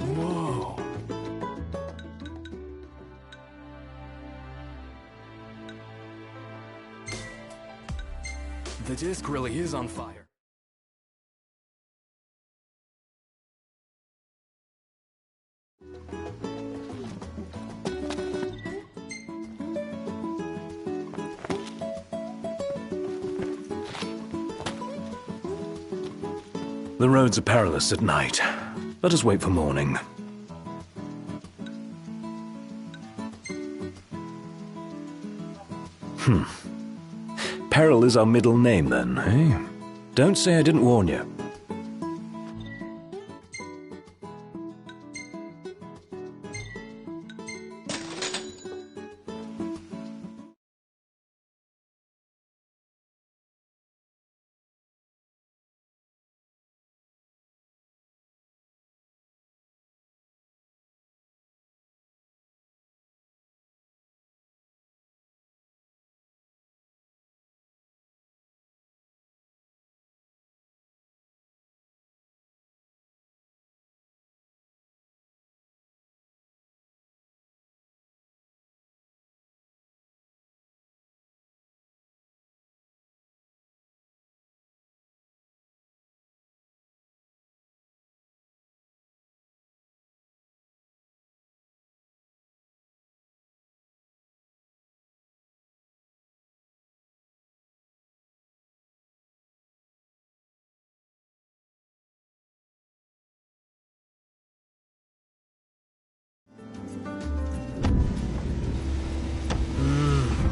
Whoa. The disc really is on fire. The roads are perilous at night. Let us wait for morning. Peril is our middle name, then, eh? Don't say I didn't warn you.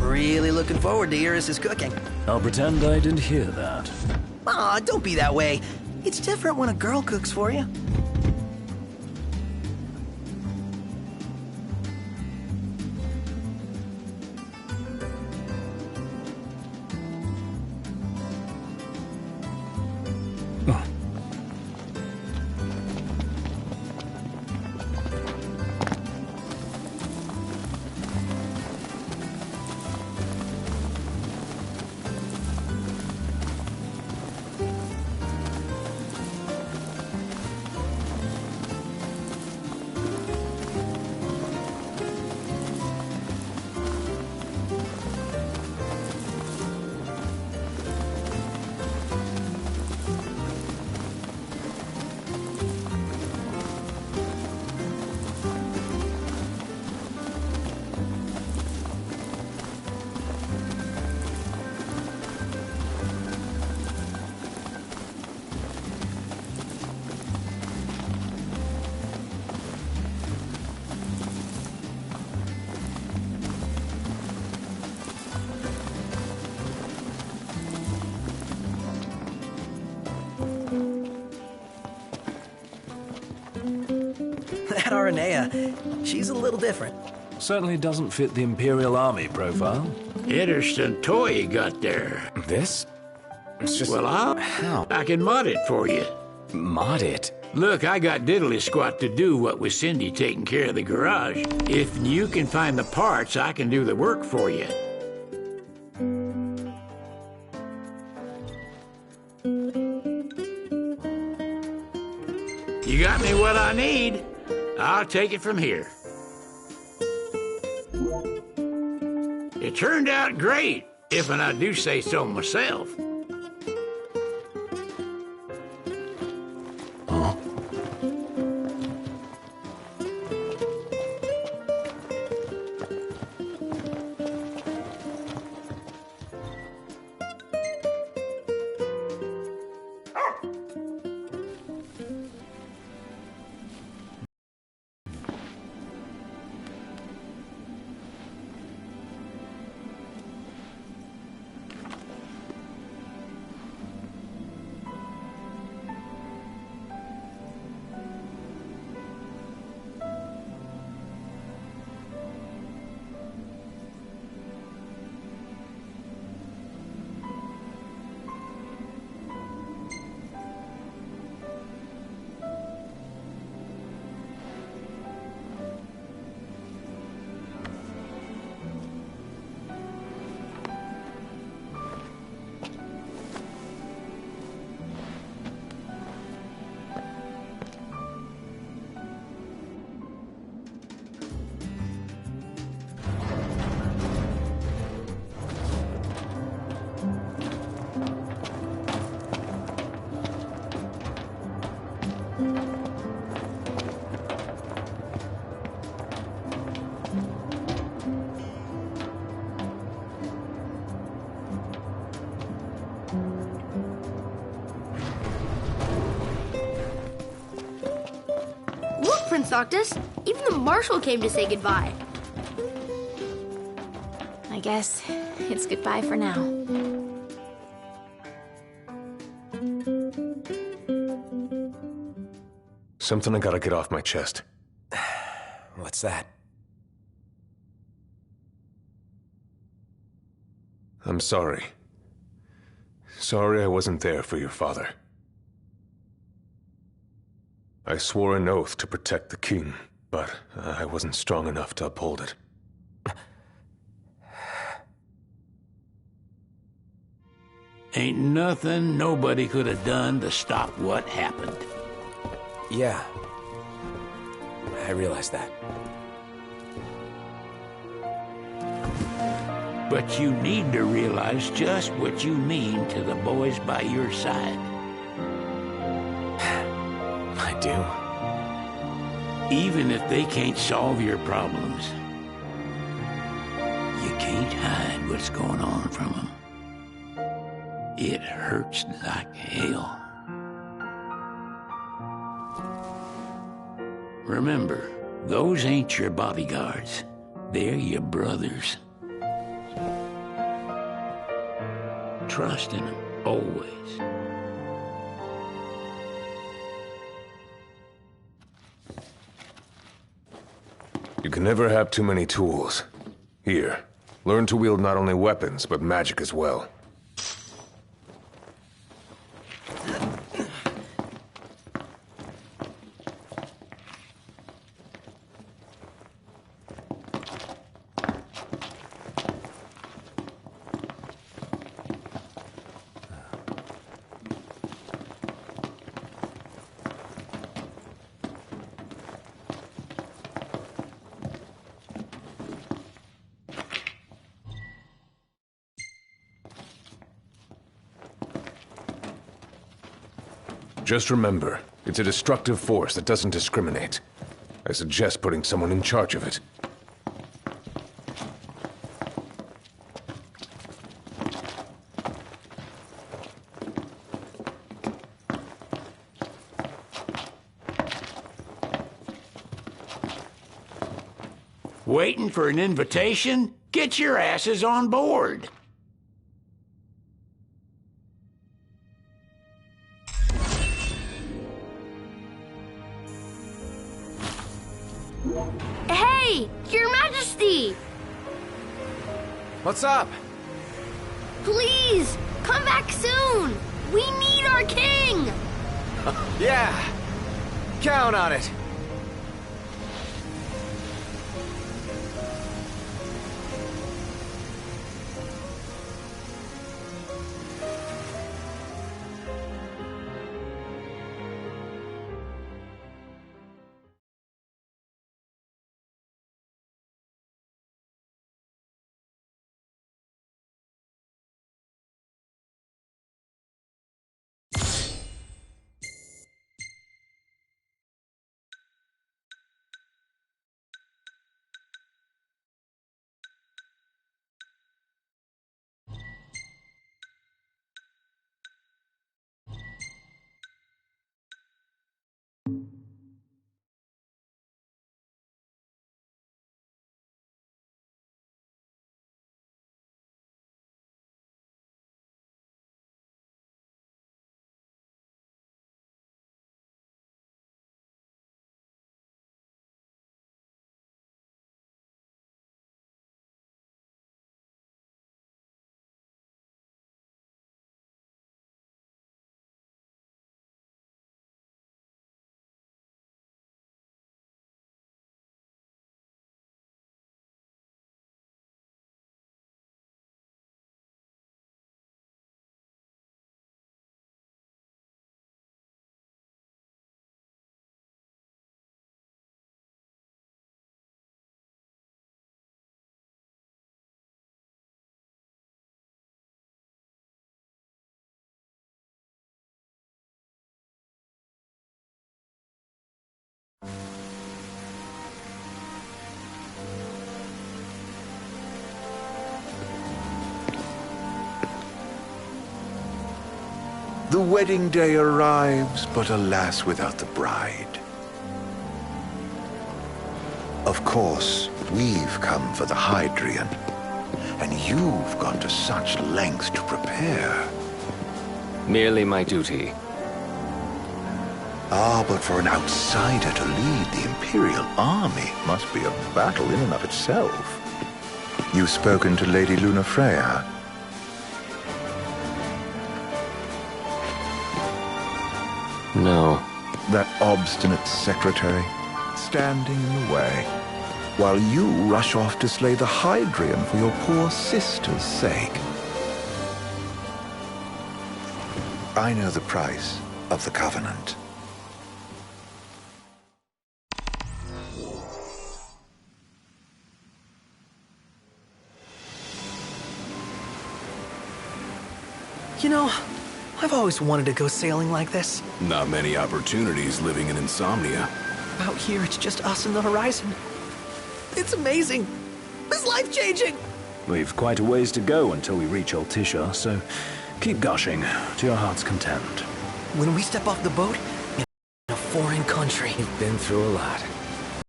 Really looking forward to Iris's cooking. I'll pretend I didn't hear that. Aw, don't be that way. It's different when a girl cooks for you. That Aranea, she's a little different. Certainly doesn't fit the Imperial Army profile. Interesting toy you got there. This? It's just... Well, How? I can mod it for you. Mod it? Look, I got diddly squat to do what with Cindy taking care of the garage. If you can find the parts, I can do the work for you. You got me what I need. I'll take it from here. It turned out great, if I do say so myself. stalked us. Even the marshal came to say goodbye. I guess it's goodbye for now. Something I gotta get off my chest. What's that? I'm sorry. Sorry I wasn't there for your father. I swore an oath to protect the king, but I wasn't strong enough to uphold it. Ain't nothing nobody could have done to stop what happened. Yeah. I realize that. But you need to realize just what you mean to the boys by your side. I do. Even if they can't solve your problems, you can't hide what's going on from them. It hurts like hell. Remember, those ain't your bodyguards. They're your brothers. Trust in them, always. You can never have too many tools. Here, learn to wield not only weapons, but magic as well. Just remember, it's a destructive force that doesn't discriminate. I suggest putting someone in charge of it. Waiting for an invitation? Get your asses on board. Hey, Your Majesty! What's up? Please, come back soon! We need our king! Yeah. Count on it. The wedding day arrives, but alas, without the bride. Of course, we've come for the Hydrian. And you've gone to such lengths to prepare. Merely my duty. Ah, but for an outsider to lead the Imperial army must be a battle in and of itself. You've spoken to Lady Lunafreya? No. That obstinate secretary, standing in the way, while you rush off to slay the Hydrian for your poor sister's sake. I know the price of the Covenant. You know, I've always wanted to go sailing like this. Not many opportunities living in Insomnia. Out here, it's just us and the horizon. It's amazing. It's life-changing. We've quite a ways to go until we reach Altisha, so keep gushing to your heart's content. When we step off the boat, in a foreign country. You've been through a lot.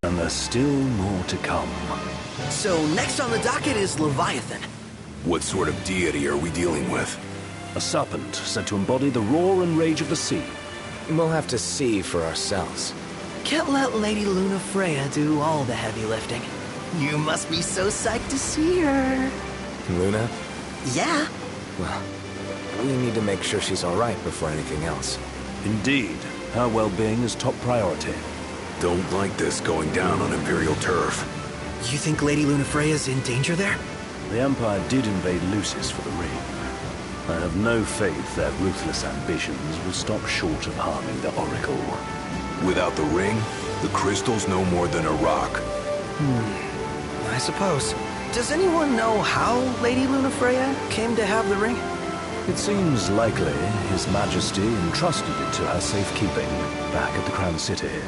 And there's still more to come. So next on the docket is Leviathan. What sort of deity are we dealing with? A serpent said to embody the roar and rage of the sea. We'll have to see for ourselves. Can't let Lady Lunafreya do all the heavy lifting. You must be so psyched to see her. Luna? Yeah. Well, we need to make sure she's all right before anything else. Indeed, her well-being is top priority. Don't like this going down on Imperial turf. You think Lady Lunafreya's in danger there? The Empire did invade Lucis for the ring. I have no faith their ruthless ambitions will stop short of harming the Oracle. Without the ring, the crystal's no more than a rock. I suppose. Does anyone know how Lady Lunafreya came to have the ring? It seems likely His Majesty entrusted it to her safekeeping back at the Crown City.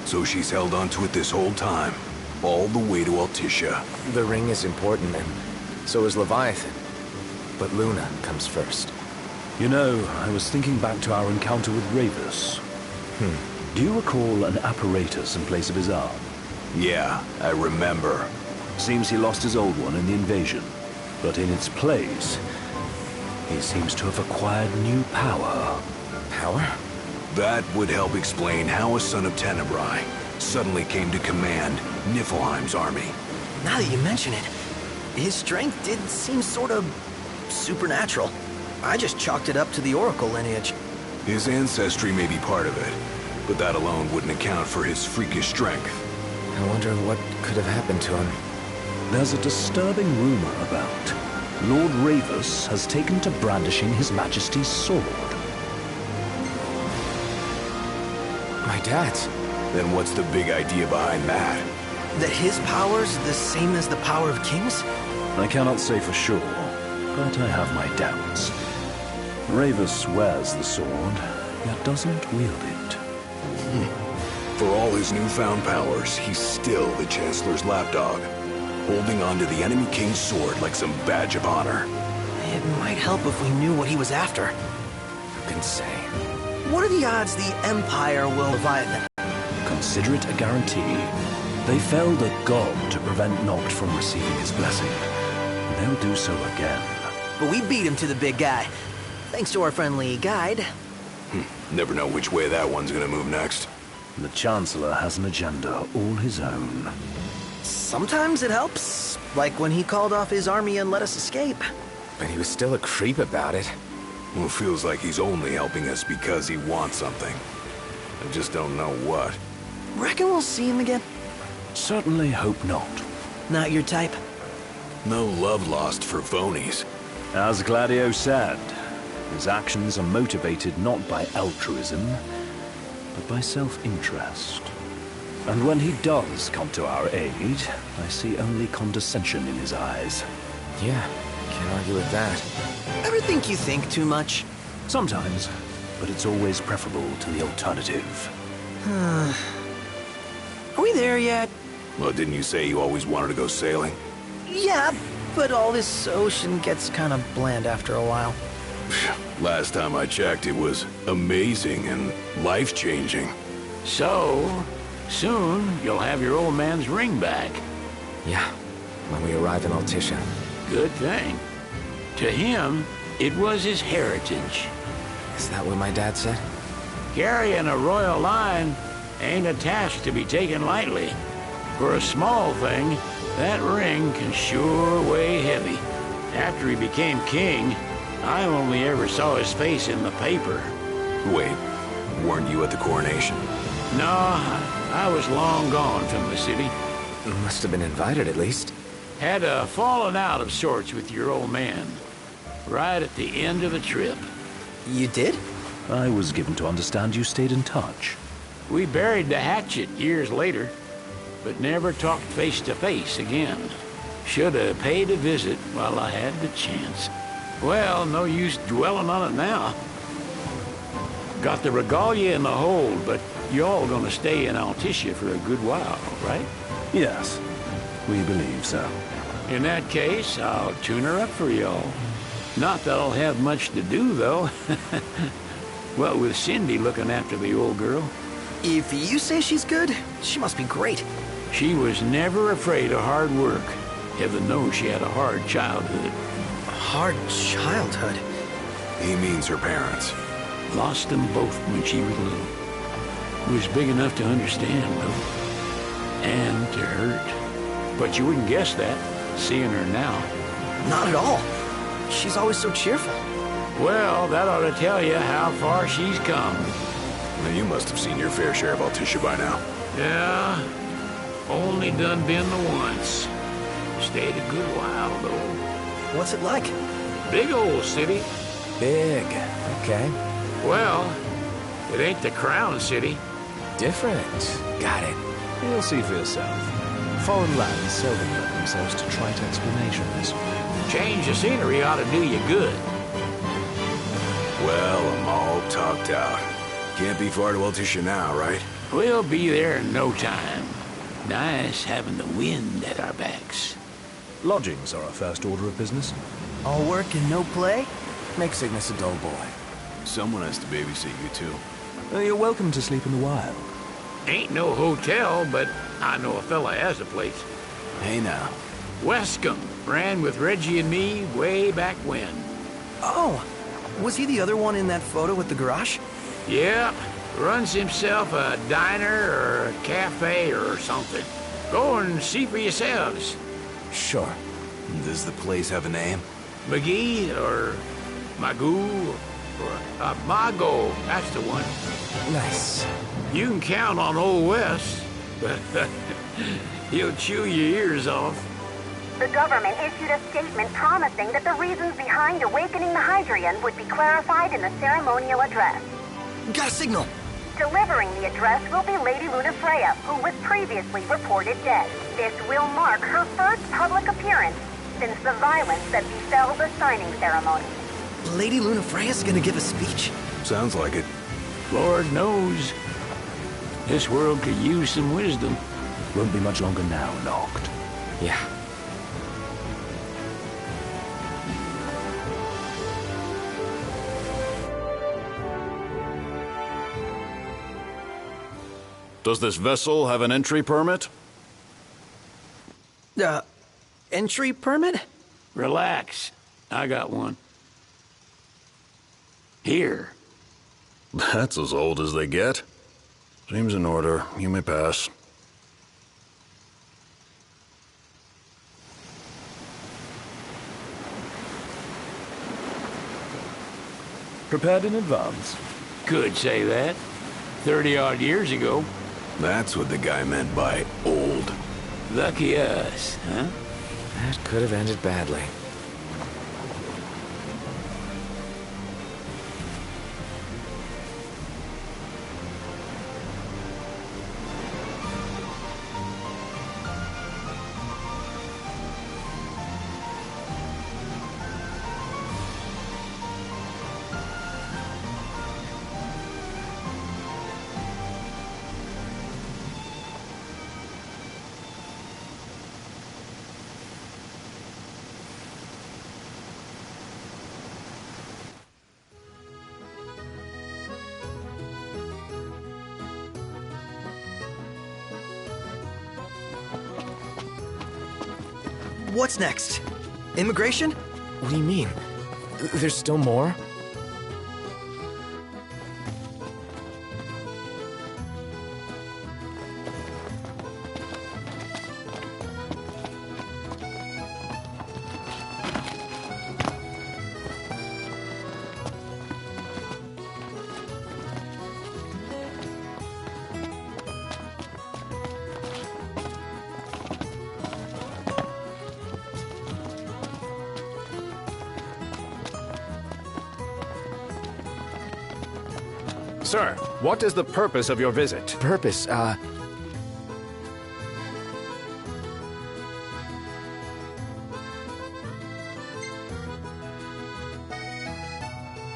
So she's held onto it this whole time, all the way to Altisha. The ring is important, and so is Leviathan. But Luna comes first. You know, I was thinking back to our encounter with Ravus. Do you recall an apparatus in place of his arm? Yeah, I remember. Seems he lost his old one in the invasion. But in its place, he seems to have acquired new power. Power? That would help explain how a son of Tenebrae suddenly came to command Niflheim's army. Now that you mention it, his strength did seem sort of supernatural. I just chalked it up to the Oracle lineage. His ancestry may be part of it, but that alone wouldn't account for his freakish strength. I wonder what could have happened to him. There's a disturbing rumor about Lord Ravus has taken to brandishing His Majesty's sword. My dad's. Then what's the big idea behind that? That his power's the same as the power of kings? I cannot say for sure, but I have my doubts. Ravus wears the sword, yet doesn't wield it. For all his newfound powers, he's still the Chancellor's lapdog, holding on to the enemy king's sword like some badge of honor. It might help if we knew what he was after. Who can say? What are the odds the Empire will Leviathan? Consider it a guarantee. They felled a god to prevent Noct from receiving his blessing. They'll do so again. But we beat him to the big guy, thanks to our friendly guide. Never know which way that one's gonna move next. The Chancellor has an agenda all his own. Sometimes it helps, like when he called off his army and let us escape. But he was still a creep about it. Well, it feels like he's only helping us because he wants something. I just don't know what. Reckon we'll see him again? Certainly hope not. Not your type? No love lost for phonies. As Gladio said, his actions are motivated not by altruism, but by self-interest. And when he does come to our aid, I see only condescension in his eyes. Yeah, can't argue with that. Ever think you think too much? Sometimes, but it's always preferable to the alternative. Are we there yet? Well, didn't you say you always wanted to go sailing? Yeah, but all this ocean gets kind of bland after a while. Last time I checked, it was amazing and life-changing. So, Soon, you'll have your old man's ring back. Yeah, when we arrive in Altissia. Good thing. To him, it was his heritage. Is that what my dad said? Carrying a royal line ain't a task to be taken lightly. For a small thing, that ring can sure weigh heavy. After he became king, I only ever saw his face in the paper. Wait, weren't you at the coronation? No, I was long gone from the city. Must have been invited at least. Had a falling out of sorts with your old man. Right at the end of the trip. You did? I was given to understand you stayed in touch. We buried the hatchet years later, but never talked face to face again. Should have paid a visit while I had the chance. Well, no use dwelling on it now. Got the regalia in the hold, but y'all gonna stay in Altissia for a good while, right? Yes, we believe so. In that case, I'll tune her up for y'all. Not that I'll have much to do, though. What with Cindy looking after the old girl. If you say she's good, she must be great. She was never afraid of hard work. Heaven knows she had a hard childhood. Hard childhood? He means her parents. Lost them both when she was little. Was big enough to understand, though. And to hurt. But you wouldn't guess that, seeing her now. Not at all. She's always so cheerful. Well, that ought to tell you how far she's come. Well, you must have seen your fair share of Altissia by now. Yeah, only done been the once. Stayed a good while, though. What's it like? Big old city. Big, okay. Well, it ain't the crown city. Different. Got it. You'll see for yourself. Foreign lands seldom lend themselves to trite explanations. Change of scenery ought to do you good. Well, I'm all talked out. Can't be far to Altissia now, right? We'll be there in no time. Nice having the wind at our backs. Lodgings are our first order of business. All work and no play? Make Cygnus a dull boy. Someone has to babysit you, too. You're welcome to sleep in the wild. Ain't no hotel, but I know a fella has a place. Hey, now. Wescombe ran with Reggie and me way back when. Oh, was he the other one in that photo with the garage? Yeah, runs himself a diner or a cafe or something. Go and see for yourselves. Sure. Does the place have a name? McGee or Magoo or Mago, that's the one. Nice. You can count on Old West, but he'll chew your ears off. The government issued a statement promising that the reasons behind awakening the Hydrian would be clarified in the ceremonial address. Got a signal. Delivering the address will be Lady Lunafreya, who was previously reported dead. This will mark her first public appearance since the violence that befell the signing ceremony. Lady Lunafreya's gonna give a speech? Sounds like it. Lord knows. This world could use some wisdom. Won't be much longer now, Noct. Yeah. Does this vessel have an entry permit? Entry permit? Relax. I got one. Here. That's as old as they get. Seems in order. You may pass. Prepared in advance? Could say that. 30-odd years ago. That's what the guy meant by old. Lucky us, huh? That could have ended badly. What's next? Immigration? What do you mean? There's still more? Sir, what is the purpose of your visit? Purpose,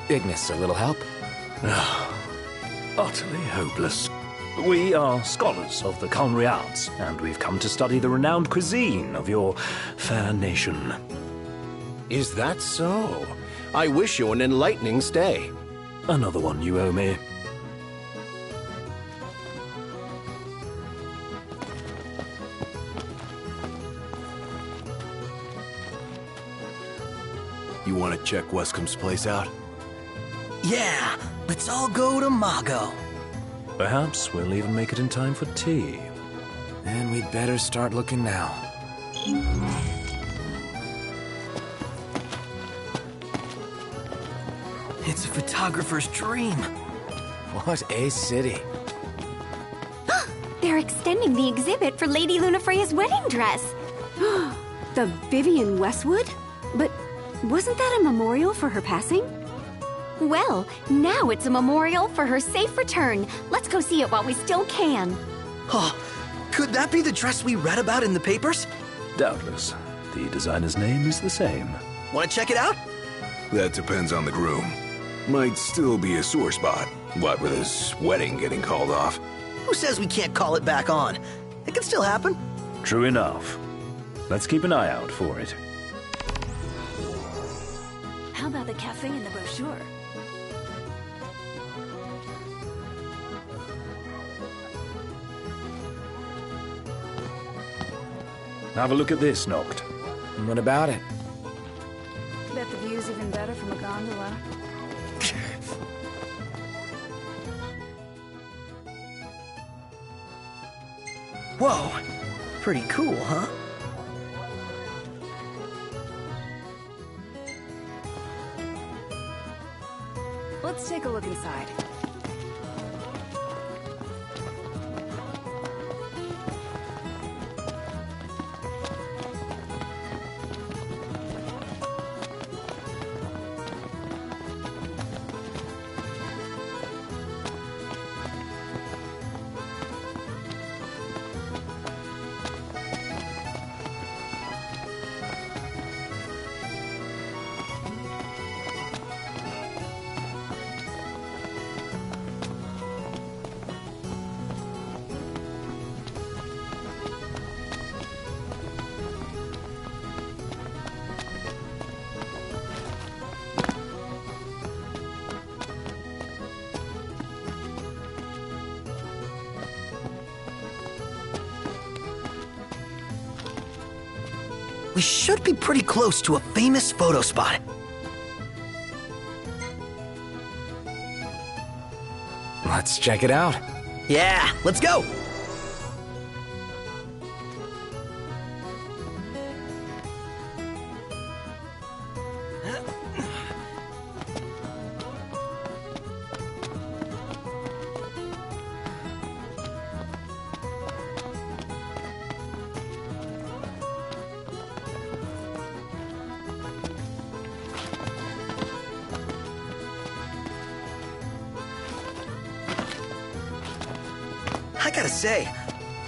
Ignis, a little help? Utterly hopeless. We are scholars of the culinary arts, and we've come to study the renowned cuisine of your fair nation. Is that so? I wish you an enlightening stay. Another one you owe me. You want to check Wescomb's place out? Yeah, let's all go to Mago. Perhaps we'll even make it in time for tea. And we'd better start looking now. It's a photographer's dream. What a city. They're extending the exhibit for Lady Lunafreya's wedding dress. The Vivian Westwood? But wasn't that a memorial for her passing? Well, now it's a memorial for her safe return. Let's go see it while we still can. Oh, could that be the dress we read about in the papers? Doubtless. The designer's name is the same. Want to check it out? That depends on the groom. Might still be a sore spot. What with his wedding getting called off? Who says we can't call it back on? It can still happen. True enough. Let's keep an eye out for it. How about the cafe in the brochure? Have a look at this, Noct. What about it? Bet the view's even better from a gondola. Whoa, pretty cool, huh? Let's take a look inside. We should be pretty close to a famous photo spot. Let's check it out. Yeah, let's go! I gotta say,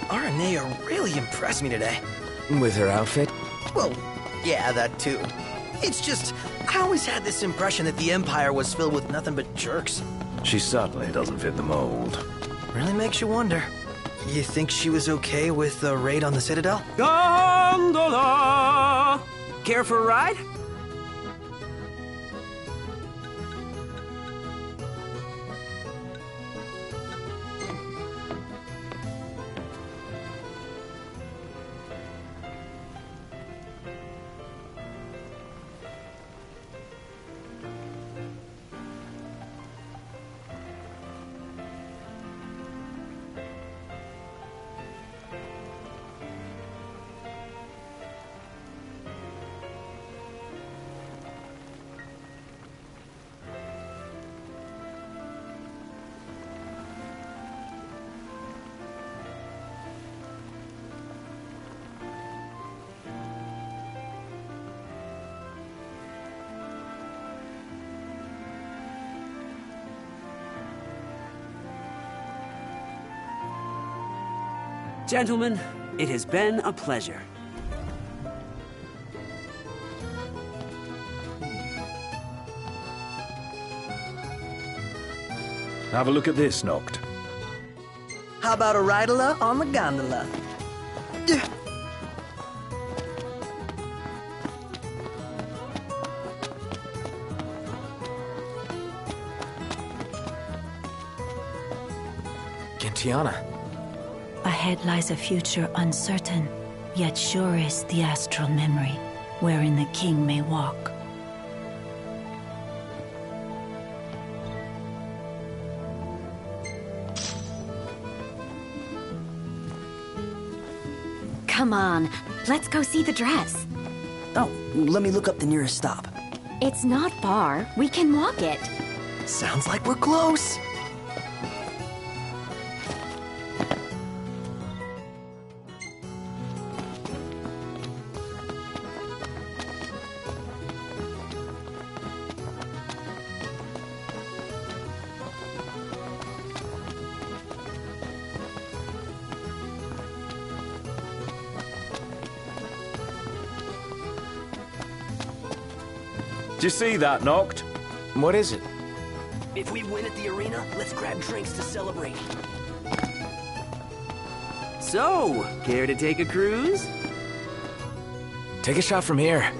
Aranea really impressed me today. With her outfit? Well, yeah, that too. It's just, I always had this impression that the Empire was filled with nothing but jerks. She certainly doesn't fit the mold. Really makes you wonder. You think she was okay with the raid on the Citadel? Gondola! Care for a ride? Gentlemen, it has been a pleasure. Have a look at this, Noct. How about a ridola on the gondola? Gentiana. Ahead lies a future uncertain, yet sure is the astral memory, wherein the king may walk. Come on, let's go see the dress. Oh, let me look up the nearest stop. It's not far. We can walk it. Sounds like we're close. Did you see that, Noct? What is it? If we win at the arena, let's grab drinks to celebrate. So, care to take a cruise? Take a shot from here.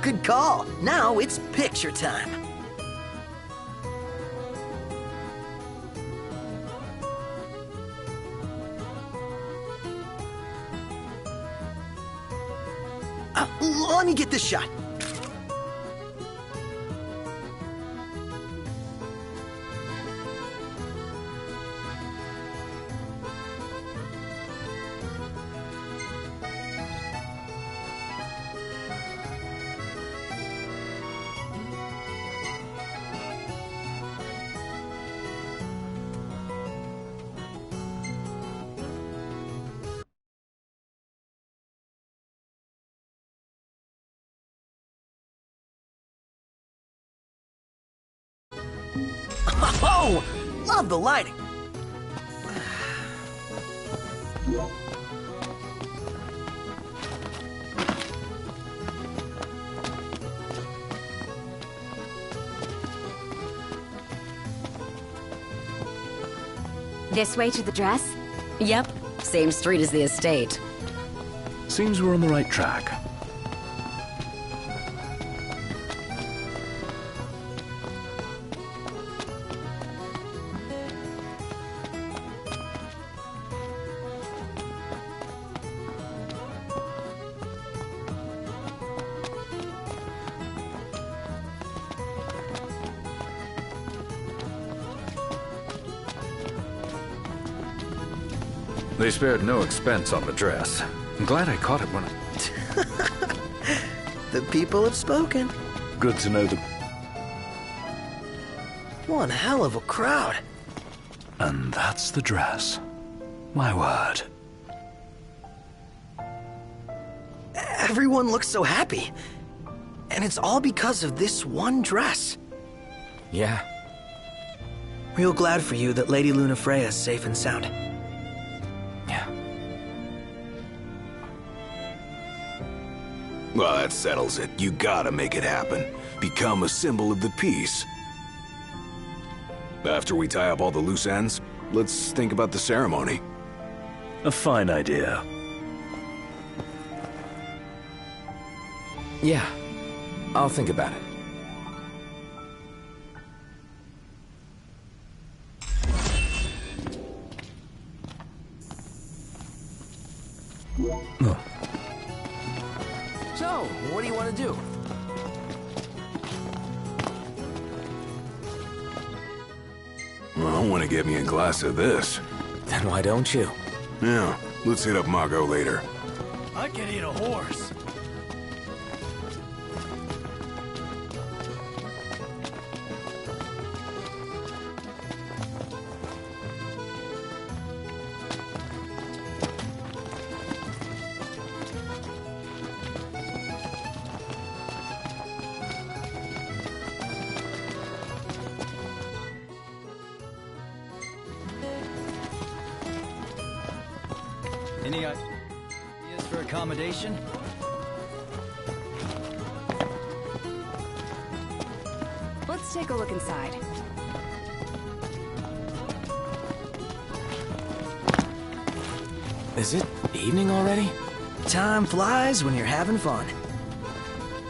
Good call. Now it's picture time. Let me get this shot. Oh, love the lighting. This way to the dress? Yep, same street as the estate. Seems we're on the right track. They spared no expense on the dress. I'm glad I caught it when The people have spoken. Good to know the... One hell of a crowd. And that's the dress. My word. Everyone looks so happy. And it's all because of this one dress. Yeah. Real glad for you that Lady Lunafreya is safe and sound. Well, that settles it. You gotta make it happen. Become a symbol of the peace. After we tie up all the loose ends, let's think about the ceremony. A fine idea. Yeah, I'll think about it. Oh. So, what do you want to do? Well, I want to get me a glass of this. Then why don't you? Yeah, let's hit up Margot later. I can eat a horse. Any ideas for accommodation? Let's take a look inside. Is it evening already? Time flies when you're having fun.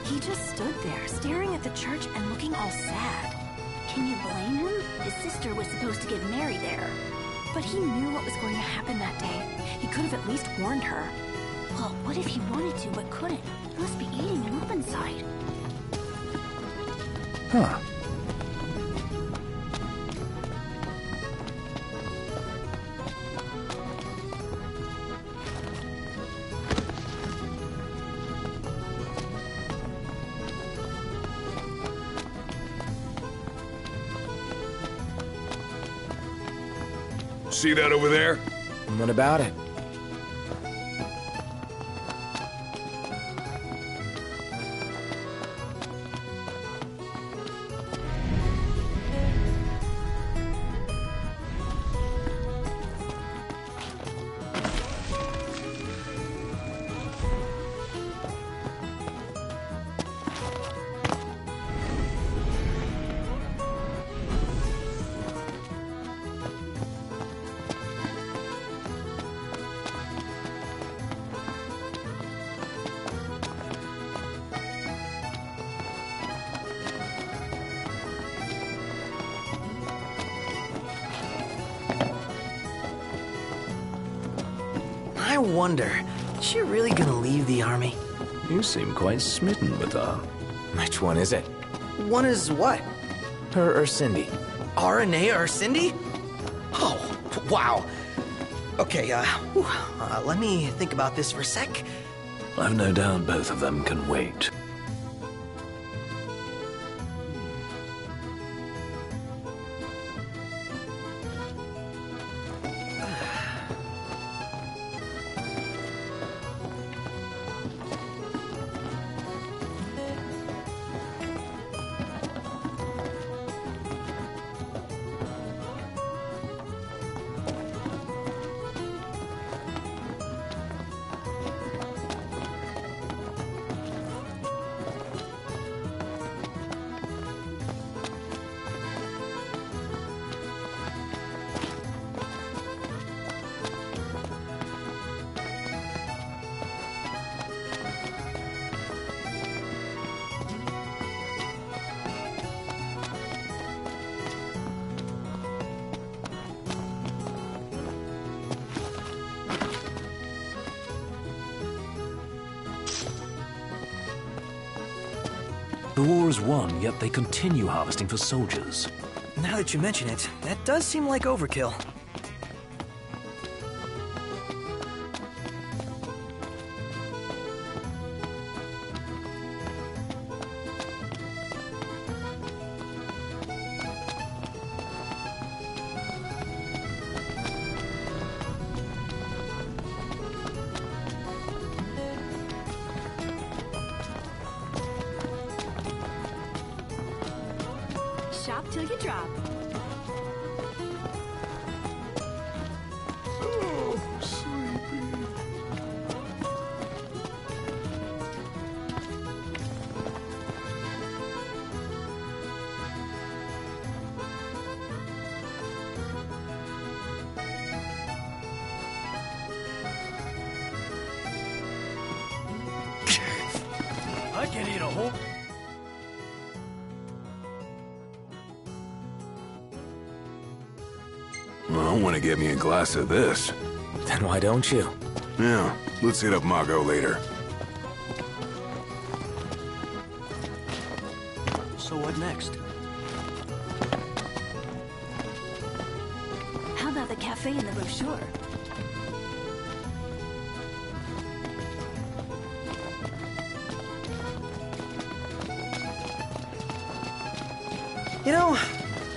He just stood there, staring at the church and looking all sad. Can you blame him? His sister was supposed to get married there. But he knew what was going to happen that day. He could have at least warned her. Well, what if he wanted to but couldn't? He must be eating him up inside. Huh. See that over there? What about it? I wonder, is she really gonna leave the army? You seem quite smitten with her. Which one is it? One is what? Her or Cindy? RNA or Cindy? Oh, wow. Okay, let me think about this for a sec. I've no doubt both of them can wait. The war is won, yet they continue harvesting for soldiers. Now that you mention it, that does seem like overkill. Shop till you drop. Oh, sleepy. I can eat a whole... Well, I want to get me a glass of this. Then why don't you? Yeah, let's hit up Margot later. So what next? How about the cafe in the brochure? You know,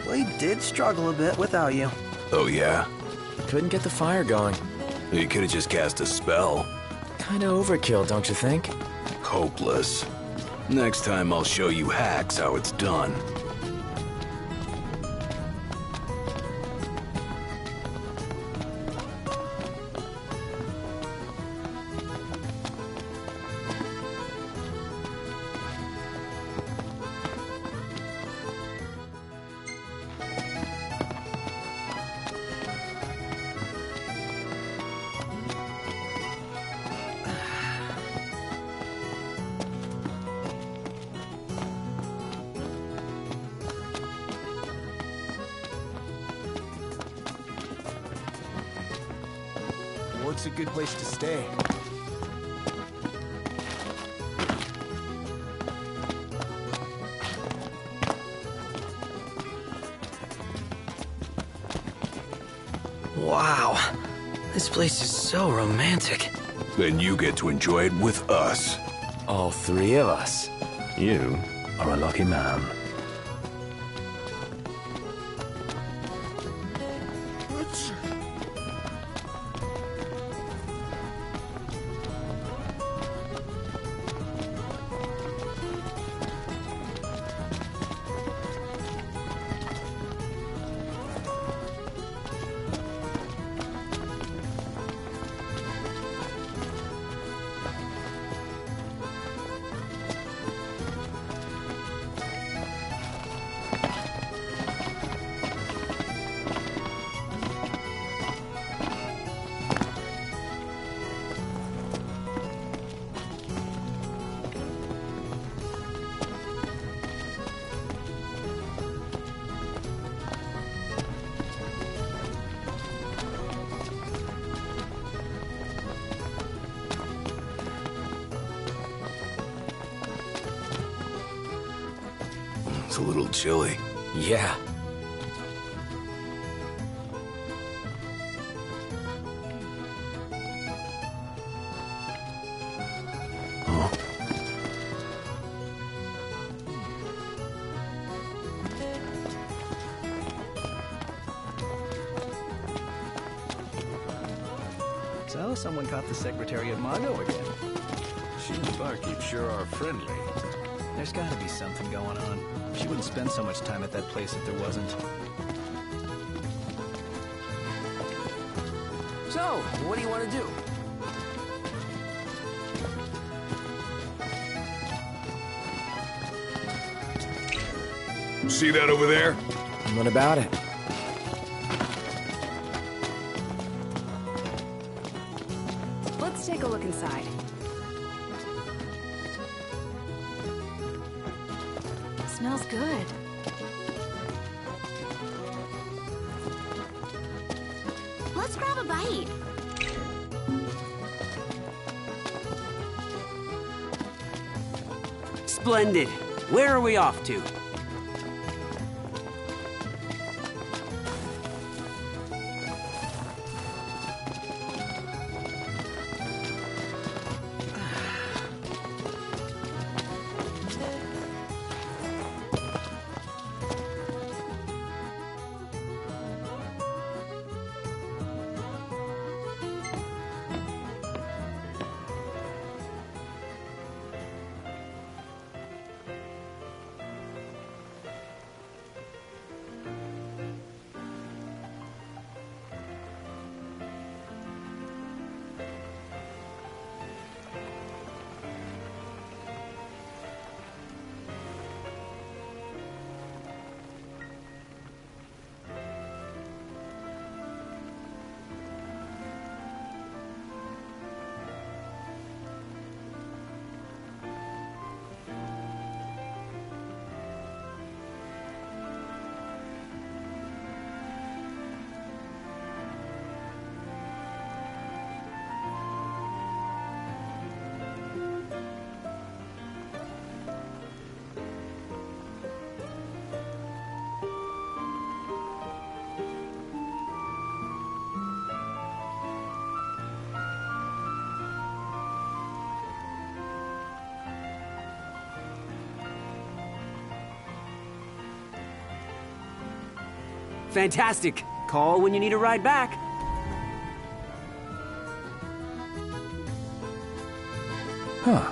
we did struggle a bit without you. Oh, yeah? Couldn't get the fire going. You could have just cast a spell. Kinda overkill, don't you think? Hopeless. Next time I'll show you hacks how it's done. looks a good place to stay. Wow, this place is so romantic. Then you get to enjoy it with us. All three of us. You are a lucky man. It's a little chilly. Yeah. So, someone caught the secretary at Mago again. She and the barkeep sure are friendly. There's gotta be something going on. She wouldn't spend so much time at that place if there wasn't. So, what do you want to do? See that over there? What about it? Let's take a look inside. Smells good. Let's grab a bite. Splendid. Where are we off to? Fantastic. Call when you need a ride back. Huh.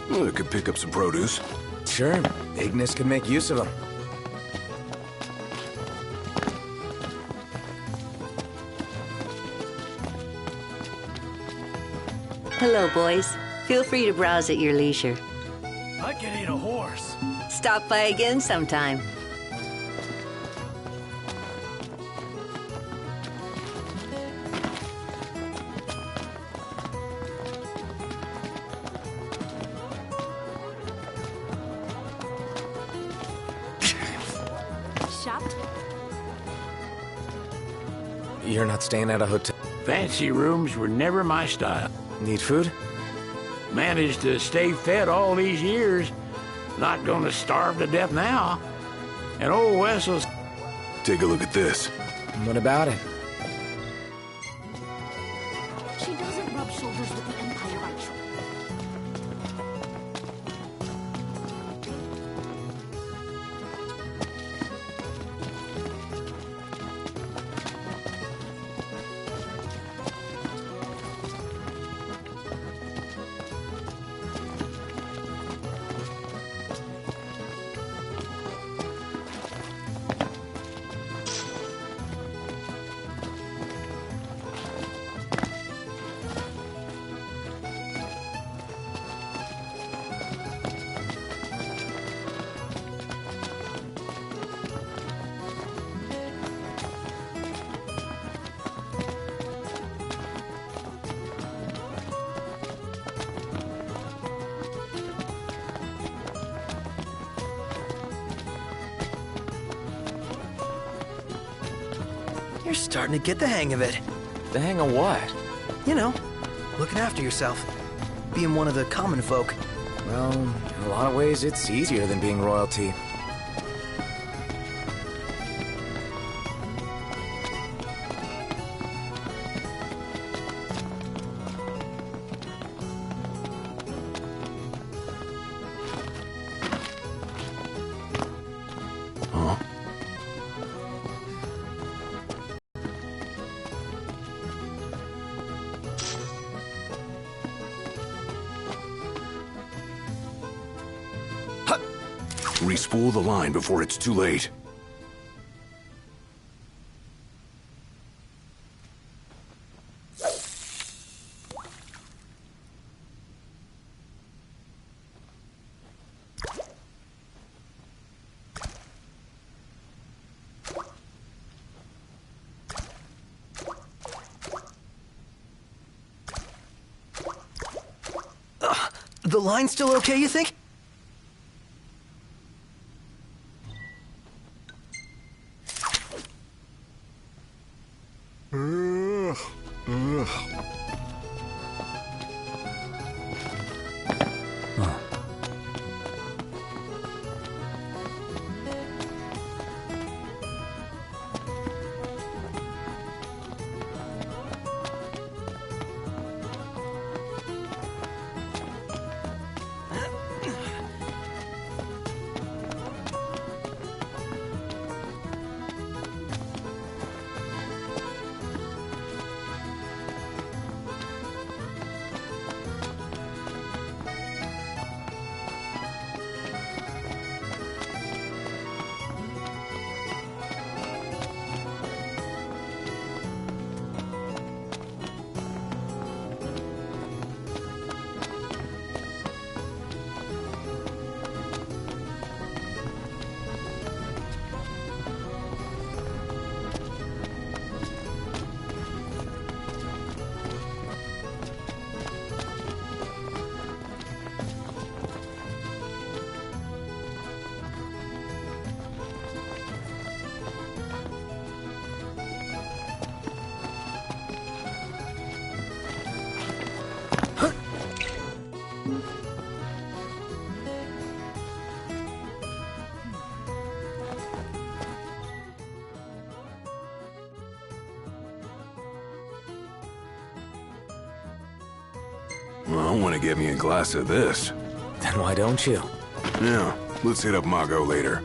Well, I could pick up some produce. Sure. Ignis could make use of them. Hello, boys. Feel free to browse at your leisure. I can eat a horse. Stop by again sometime. Shopped? You're not staying at a hotel? Fancy rooms were never my style. Need food? Managed to stay fed all these years. Not gonna starve to death now. And old Wessel's... Take a look at this. What about it? She doesn't rub shoulders with the Empire by choice. You're starting to get the hang of it. The hang of what? You know, looking after yourself. Being one of the common folk. Well, in a lot of ways, it's easier than being royalty. Huh? Respool the line before it's too late. The line's still okay, you think? Well, I want to get me a glass of this. Then why don't you? Yeah, let's hit up Mago later.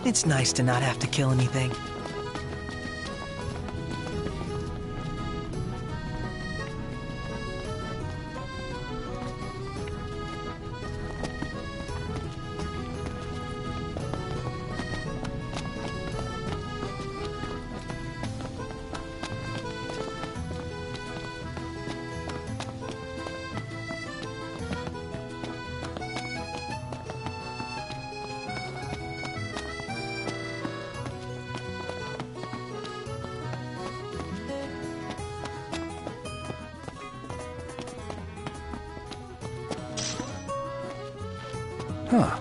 It's nice to not have to kill anything. Huh.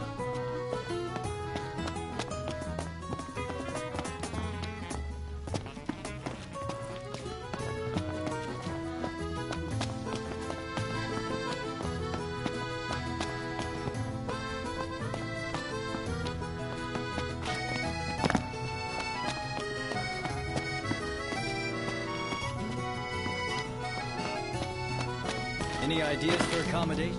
Any ideas for accommodation?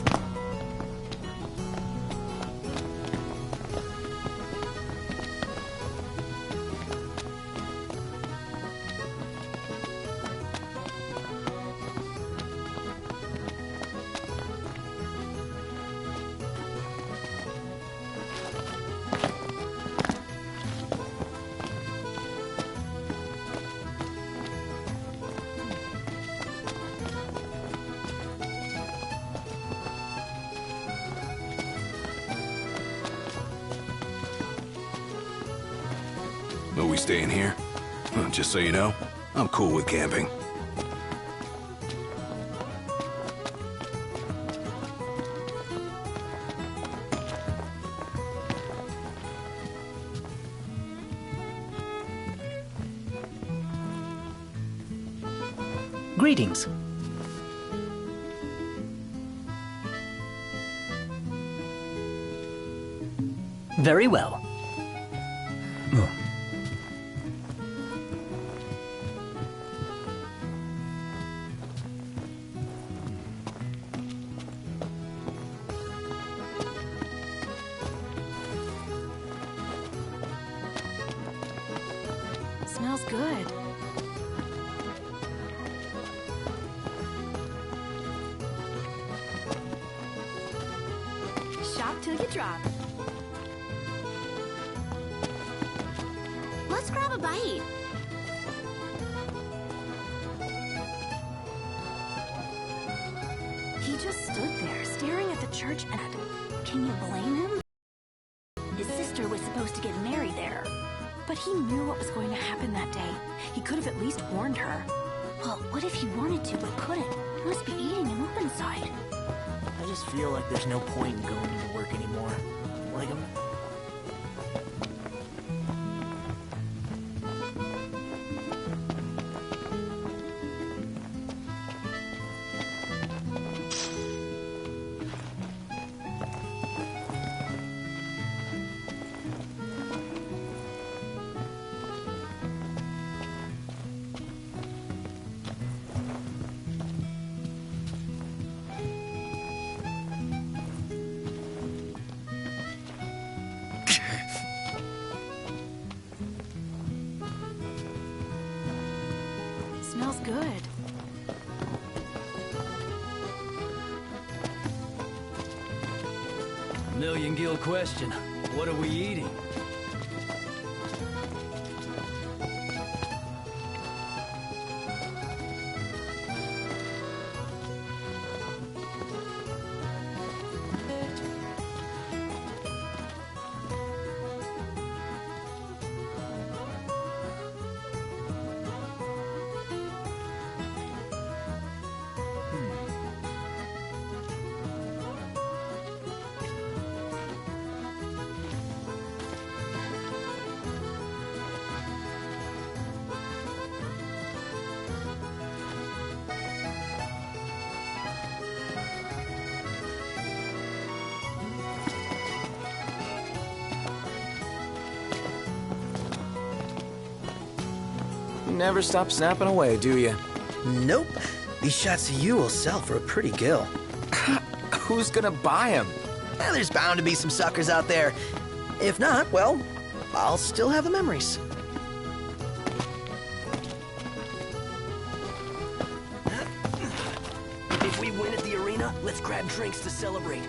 Are we staying here? Just so you know, I'm cool with camping. Greetings. Very well. Smells good. Shop till you drop. Let's grab a bite. He just stood there, staring at the church and... Can you blame him? His sister was supposed to get married there. But he knew what was going to happen that day. He could have at least warned her. Well, what if he wanted to but couldn't? He must be eating him up inside. I just feel like there's no point in going into work anymore. Like good. Million-gill question. What are we eating? You never stop snapping away, do you? Nope. These shots of you will sell for a pretty gill. Who's gonna buy them? There's bound to be some suckers out there. If not, well, I'll still have the memories. If we win at the arena, let's grab drinks to celebrate.